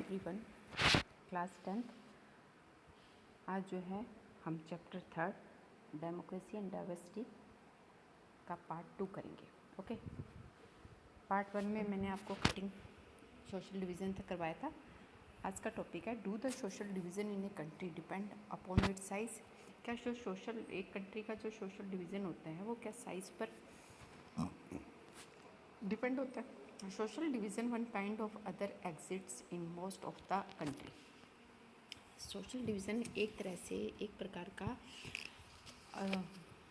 Everyone, class 10th। आज जो है हम चैप्टर 3 डेमोक्रेसी एंड डाइवर्सिटी का पार्ट 2 करेंगे। ओके, पार्ट 1 में मैंने आपको कटिंग सोशल डिवीज़न तक करवाया था। आज का टॉपिक है do the social division in a country depend upon its size. क्या जो सोशल एक कंट्री का जो सोशल डिवीज़न होता है वो क्या साइज़ पर डिपेंड होता है? Social division one kind of other exits in most of the country. Social division एक तरह से एक प्रकार का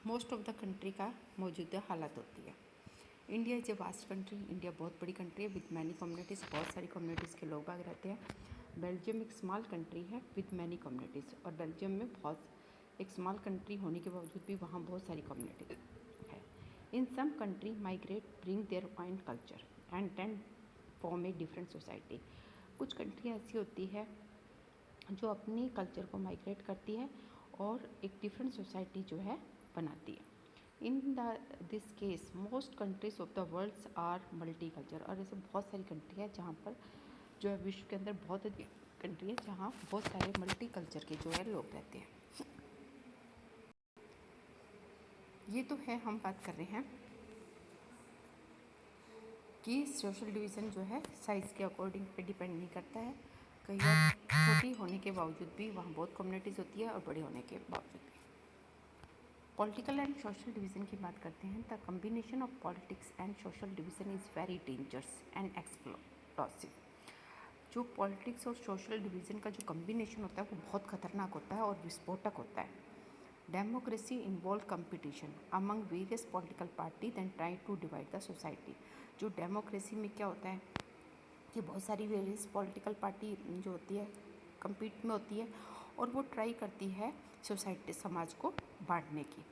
मोस्ट ऑफ द कंट्री का मौजूदा हालत होती है। India is a vast country. India बहुत बड़ी कंट्री है विद मैनी कम्युनिटीज़। बहुत सारी कम्युनिटीज़ के लोग बाग रहते हैं। बेल्जियम एक स्मॉल कंट्री है विद मैनी कम्युनिटीज़, और बेल्जियम में बहुत एक स्मॉल कंट्री होने के बावजूद भी वहाँ बहुत सारी कम्युनिटीज़ है। In some country migrate bring their own culture and then form a different society. कुछ कंट्रियाँ ऐसी होती है जो अपनी कल्चर को माइग्रेट करती है और एक डिफरेंट सोसाइटी जो है बनाती है। In this case most countries of the world are multi culture. और ऐसे बहुत सारी कंट्री है जहाँ पर जो है विश्व के अंदर बहुत कंट्री है जहाँ बहुत सारे मल्टी कल्चर के जो है लोग रहते हैं। ये तो है, हम बात कर रहे हैं कि सोशल डिवीज़न जो है साइज़ के अकॉर्डिंग पे डिपेंड नहीं करता है। कई बार छोटी होने के बावजूद भी वहाँ बहुत कम्युनिटीज़ होती है और बड़े होने के बावजूद भी। पॉलिटिकल एंड सोशल डिवीज़न की बात करते हैं। The combination of politics and social division is very dangerous and explosive. जो पॉलिटिक्स और सोशल डिवीज़न का जो कम्बिनेशन होता है वो बहुत खतरनाक होता है और विस्फोटक होता है। Democracy involve competition among various political party than try to divide the society. जो डेमोक्रेसी में क्या होता है कि बहुत सारी वेरियस पॉलिटिकल पार्टी जो होती है कम्पीट में होती है और वो ट्राई करती है सोसाइटी समाज को बांटने की।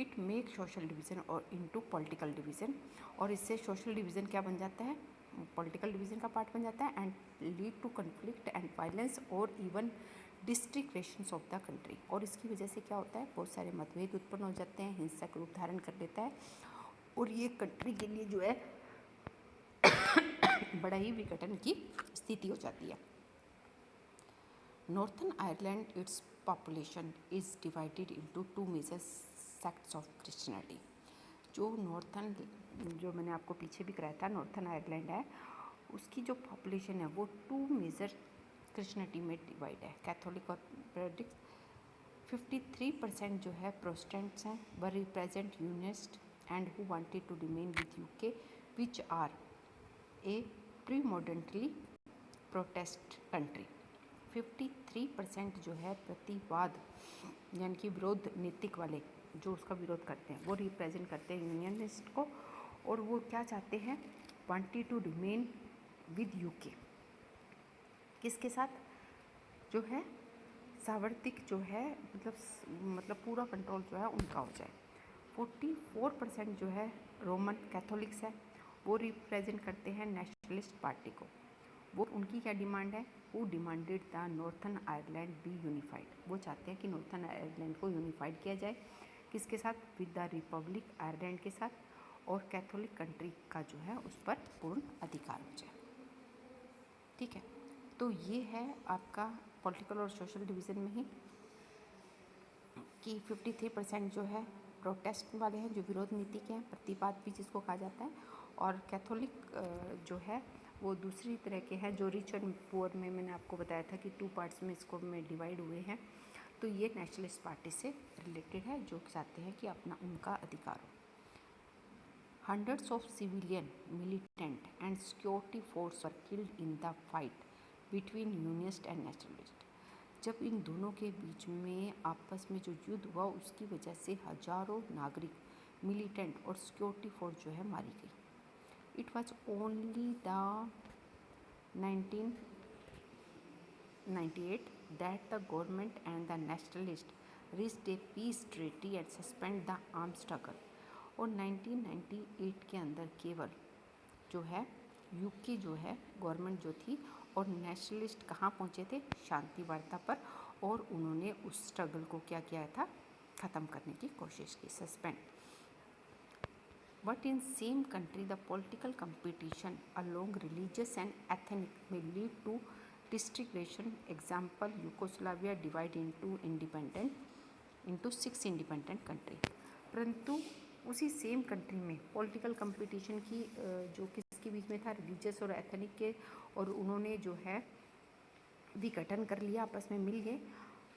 इट मेक सोशल डिवीज़न और इनटू पॉलिटिकल डिवीज़न, और इससे सोशल डिवीज़न क्या बन जाता है, पॉलिटिकल डिवीज़न का पार्ट बन जाता है and lead to conflict and violence और even destructions of the country. और इसकी वजह से क्या होता है, बहुत सारे मतभेद उत्पन्न हो जाते हैं, हिंसक रूप धारण कर लेता है और ये कंट्री के लिए जो है बड़ा ही विघटन की स्थिति हो जाती है। Northern Ireland its population is divided into two major sects of Christianity. जो नॉर्थन, जो मैंने आपको पीछे भी कराया था, नॉर्थन आयरलैंड है, उसकी जो पॉपुलेशन है वो टू मेजर क्रिश्चियनिटी में डिवाइड है, कैथोलिक और प्रोटेस्टेंट। 53% जो है प्रोटेस्टेंट्स हैं, were represent unionist and who wanted to remain with UK which are a predominantly protest country. 53% जो है प्रतिवाद यानी कि विरोध नीतिक वाले जो उसका विरोध करते हैं वो रिप्रेजेंट करते हैं यूनियनिस्ट को, और वो क्या चाहते हैं, wanted to remain with UK. किसके साथ, जो है सावर्तिक जो है मतलब पूरा कंट्रोल जो है उनका हो जाए। 44% जो है रोमन कैथोलिक्स है, वो रिप्रेजेंट करते हैं नेशनलिस्ट पार्टी को। वो उनकी क्या डिमांड है, वो demanded the Northern Ireland be unified. वो चाहते हैं कि नॉर्थन आयरलैंड को यूनिफाइड किया जाए, किसके साथ, विद द रिपब्लिक आयरलैंड के साथ, और कैथोलिक कंट्री का जो है उस पर पूर्ण अधिकार हो जाए। ठीक है, तो ये है आपका पॉलिटिकल और सोशल डिवीज़न में ही कि 53% जो है प्रोटेस्ट वाले हैं, जो विरोध नीति के हैं, प्रतिवाद भी जिसको कहा जाता है, और कैथोलिक जो है वो दूसरी तरह के हैं, जो रिच एंड पुअर में मैंने आपको बताया था कि 2 पार्ट्स में इसको में डिवाइड हुए हैं। तो ये नेशनलिस्ट पार्टी से रिलेटेड है, जो चाहते हैं कि अपना उनका अधिकार हो। Hundreds of civilian militant and security force were killed in the fight between unionist and nationalist. जब इन दोनों के बीच में आपस में जो युद्ध हुआ उसकी वजह से हजारों नागरिक, मिलिटेंट और सिक्योरिटी फोर्स जो है मारी गई। It was only the 1998 that the government and the nationalist reached a peace treaty and suspend the armed struggle। और 1998 के अंदर केवल जो है यूके जो है गवर्नमेंट जो थी और नेशनलिस्ट कहाँ पहुँचे थे, शांति वार्ता पर, और उन्होंने उस स्ट्रगल को क्या किया था, ख़त्म करने की कोशिश की, suspend. But in same country, the political competition along religious and ethnic may lead to disintegration example Yugoslavia divide into 6 independent country. परंतु उसी सेम कंट्री में पॉलिटिकल कंपटीशन की जो किसके बीच में था, रिलीजियस और एथनिक के, और उन्होंने जो है विघटन कर लिया, आपस में मिल गए,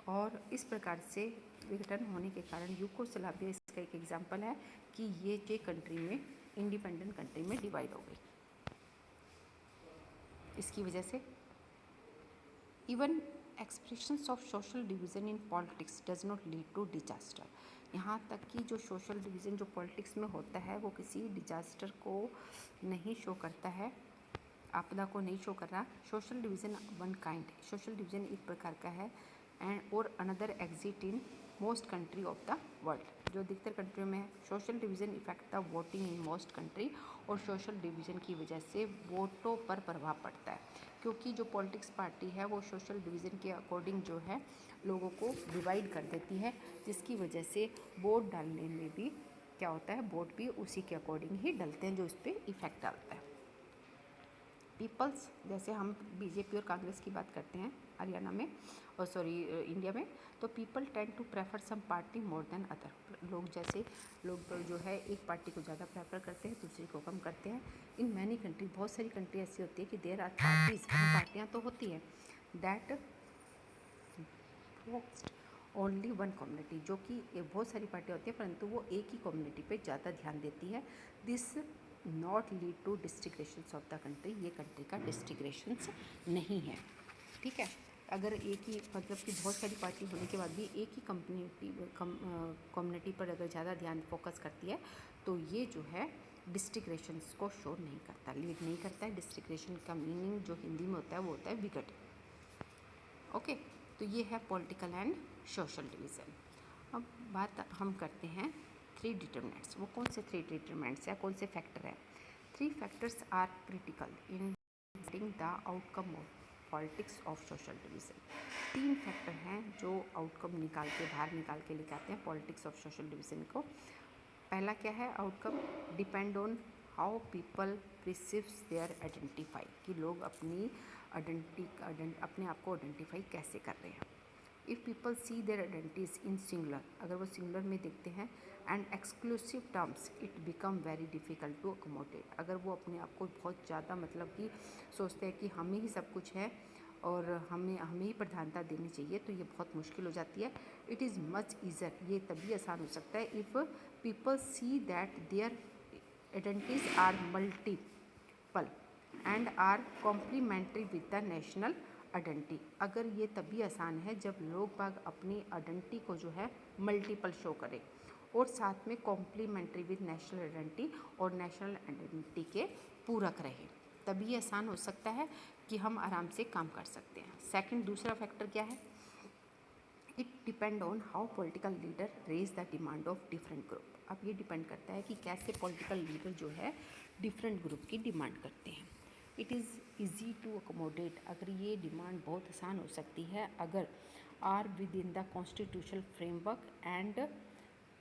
और इस प्रकार से विघटन होने के कारण यूगोस्लाविया इसका एक एग्जाम्पल है कि ये जे कंट्री में इंडिपेंडेंट कंट्री में डिवाइड हो गई। इसकी वजह से even expressions of social division in politics does not lead to disaster. यहाँ तक कि जो सोशल डिवीज़न जो पॉलिटिक्स में होता है वो किसी डिजास्टर को नहीं शो करता है, आपदा को नहीं शो कर रहा। Social division one kind, social division एक प्रकार का है, एंड और another exit in most country of the world. जो अधिकतर कंट्रियों में है social division effect the voting in most country, और सोशल डिवीज़न की वजह से वोटों पर प्रभाव पड़ता है, क्योंकि जो पॉलिटिक्स पार्टी है वो सोशल डिवीज़न के अकॉर्डिंग जो है लोगों को डिवाइड कर देती है, जिसकी वजह से वोट डालने में भी क्या होता है, वोट भी उसी के अकॉर्डिंग ही डलते हैं जो इस पर इफेक्ट डालता है। पीपल्स, जैसे हम बीजेपी और कांग्रेस की बात करते हैं हरियाणा में और इंडिया में, तो people tend to prefer some party more than other. लोग जो है एक पार्टी को ज़्यादा प्रेफर करते हैं, दूसरी को कम करते हैं। इन मैनी कंट्री, बहुत सारी कंट्री ऐसी होती है कि देयर आर पार्टीज, पार्टियाँ तो होती हैं, दैट ओनली वन कम्युनिटी, जो कि बहुत सारी पार्टियाँ होती हैं परंतु वो एक ही कम्युनिटी पे ज़्यादा ध्यान देती है। This not lead to disintegrations of the country, ये कंट्री का डिस्ट्रीग्रेशंस नहीं है, ठीक है। अगर एक ही मतलब कि बहुत सारी पार्टी होने के बाद भी एक ही कम्युनिटी पर अगर ज़्यादा ध्यान फोकस करती है तो ये जो है डिस्ट्रीग्रेशंस को शो नहीं करता, लीड नहीं करता है। डिस्ट्रीग्रेशन का मीनिंग जो हिंदी में होता है वो होता है विघट। ओके, तो ये है पॉलिटिकल एंड सोशल डिवीज़न। अब बात हम करते हैं 3 डिटरमिनेंट्स। वो कौन से 3 डिटरमिनेंट्स हैं, कौन से फैक्टर हैं? 3 factors are critical in deciding the outcome of politics of social division. 3 factor हैं जो आउटकम बाहर निकाल के लेके आते हैं पॉलिटिक्स ऑफ सोशल डिवीज़न को। पहला क्या है outcome? Depend on how people receives their identify, कि लोग अपने आप को आइडेंटिफाई कैसे कर रहे हैं। If people see their identities in singular, अगर वो सिंगुलर में देखते हैं, and exclusive terms, it become very difficult to accommodate. अगर वो अपने आप को बहुत ज़्यादा मतलब कि सोचते हैं कि हम ही सब कुछ है और हमें ही प्रधानता देनी चाहिए, तो ये बहुत मुश्किल हो जाती है। इट इज़ मच ईज़र, ये तभी आसान हो सकता है if people see that their identities are multiple and are complementary with the national identity. अगर ये तभी आसान है जब लोग बाग अपनी आइडेंटिटी को जो है मल्टीपल शो करें और साथ में कॉम्प्लीमेंट्री विद नेशनल आइडेंटिटी और नेशनल आइडेंटिटी के पूरक रहे, तभी आसान हो सकता है कि हम आराम से काम कर सकते हैं। सेकंड, दूसरा फैक्टर क्या है? It depend on how political leader raise the demand of different group. अब ये डिपेंड करता है कि कैसे पॉलिटिकल लीडर जो है डिफरेंट ग्रुप की डिमांड करते हैं। It is easy to accommodate, अगर ये डिमांड बहुत आसान हो सकती है अगर are within the constitutional framework and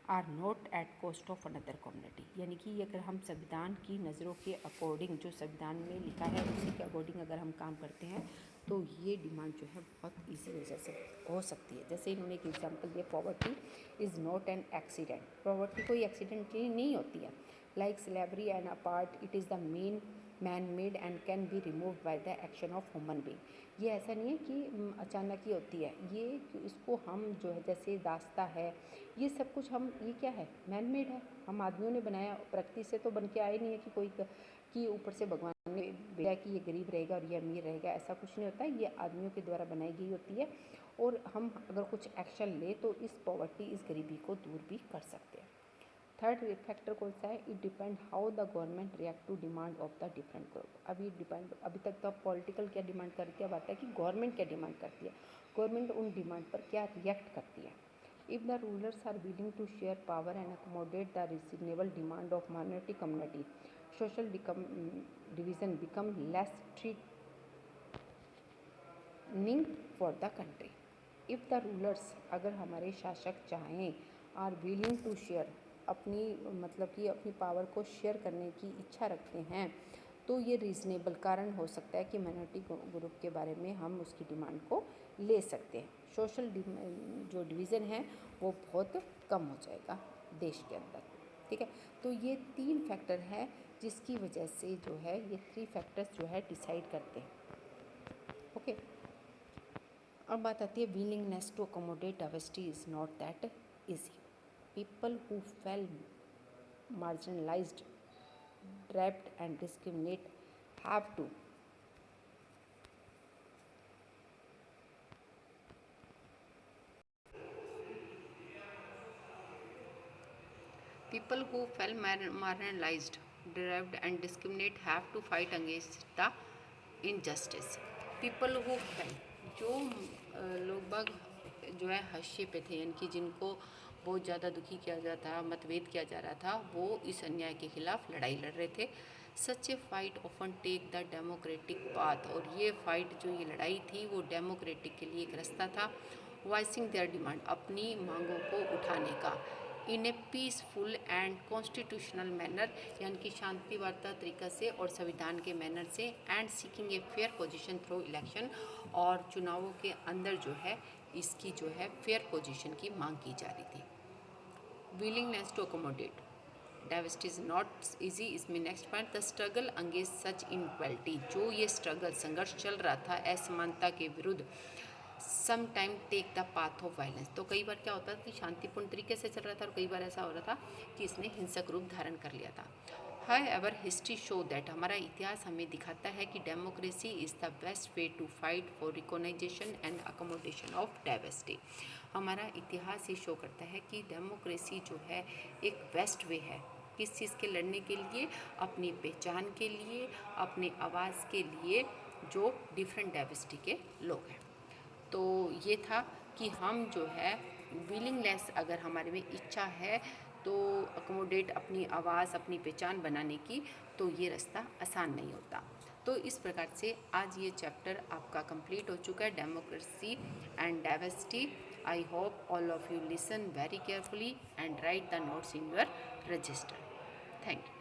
are not at cost of another community. यानी कि अगर हम संविधान की नज़रों के अकॉर्डिंग, जो संविधान में लिखा है उसी के अकॉर्डिंग अगर हम काम करते हैं तो ये डिमांड जो है बहुत ईजी हो सकती है। जैसे इन्होंने एक एग्जांपल दिया, poverty is not an accident. Poverty कोई एक्सीडेंट नहीं होती है। Like slavery and apart, it is the main man made and can be remove by the action of human being. ये ऐसा नहीं है कि अचानक ही होती है, ये इसको हम जो है जैसे दास्ता है, ये सब कुछ हम, ये क्या है, मैन मेड है, हम आदमियों ने बनाया, प्रकृति से तो बन के आए नहीं है कि कोई कि ऊपर से भगवान ने भेजा कि ये गरीब रहेगा और ये अमीर रहेगा, ऐसा कुछ नहीं होता है। ये आदमियों के द्वारा बनाई गई होती है और हम अगर कुछ एक्शन ले तो इस पॉवर्टी, इस गरीबी को दूर भी कर सकते हैं। थर्ड फैक्टर कौन सा है? It depend how the government react to demand of the different group. अभी डिपेंड, अभी तक तो पॉलिटिकल क्या डिमांड करती है, अब आता है कि गवर्नमेंट क्या डिमांड करती है, गवर्नमेंट उन डिमांड पर क्या रिएक्ट करती है। If the rulers are willing to share power and accommodate the reasonable demand of minority community, social division become less threatening for the country. If the rulers, अगर हमारे शासक चाहें, आर विलिंग टू शेयर, अपनी मतलब कि अपनी power को share करने की इच्छा रखते हैं, तो ये रीज़नेबल कारण हो सकता है कि माइनॉरिटी ग्रुप के बारे में हम उसकी डिमांड को ले सकते हैं। सोशल जो डिवीज़न है वो बहुत कम हो जाएगा देश के अंदर, ठीक है। तो ये 3 फैक्टर है जिसकी वजह से जो है ये 3 फैक्टर्स जो है डिसाइड करते हैं, ओके। अब बात आती है willingness to accommodate diversity is not that easy. People who feel marginalized, trapped and discriminate have to people who felt marginalized, deprived and discriminate have to fight against the injustice. People who fell, जो लोग बाग जो है हाशिए पे थे, यानी कि जिनको बहुत ज़्यादा दुखी किया जाता, मतभेद किया जा रहा था, वो इस अन्याय के खिलाफ लड़ाई लड़ रहे थे। Such a fight often take the democratic path, और ये फाइट जो ये लड़ाई थी वो डेमोक्रेटिक के लिए एक रास्ता था। वॉइसिंग देयर डिमांड, अपनी मांगों को उठाने का, in a peaceful and constitutional manner, यानी कि शांति वार्ता तरीका से और संविधान के मैनर से, and seeking a fair position through election, और चुनावों के अंदर जो है इसकी जो है फेयर पोजीशन की मांग की जा रही थी। Willingness to accommodate diversity is not easy, इसमें next point the struggle against such inequality, जो ये स्ट्रगल संघर्ष चल रहा था असमानता के विरुद्ध, some time take the path of violence, तो कई बार क्या होता था कि शांतिपूर्ण तरीके से चल रहा था और कई बार ऐसा हो रहा था कि इसने हिंसक रूप धारण कर लिया था। However, हिस्ट्री शो दैट, हमारा इतिहास हमें दिखाता है कि democracy is the best way to fight for recognisation and accommodation of diversity. हमारा इतिहास ये शो करता है कि डेमोक्रेसी जो है एक बेस्ट वे है किस चीज़ के लड़ने के लिए, अपनी पहचान के लिए, अपनी आवाज़ के लिए, जो डिफरेंट डाइवर्सिटी के लोग हैं। तो ये था कि हम जो है विलिंगनेस, अगर हमारे में इच्छा है तो अकोमोडेट अपनी आवाज़, अपनी पहचान बनाने की, तो ये रास्ता आसान नहीं होता। तो इस प्रकार से आज ये चैप्टर आपका कंप्लीट हो चुका है, democracy and diversity. I hope all of you listen very carefully and right the notes in your register. Thank you.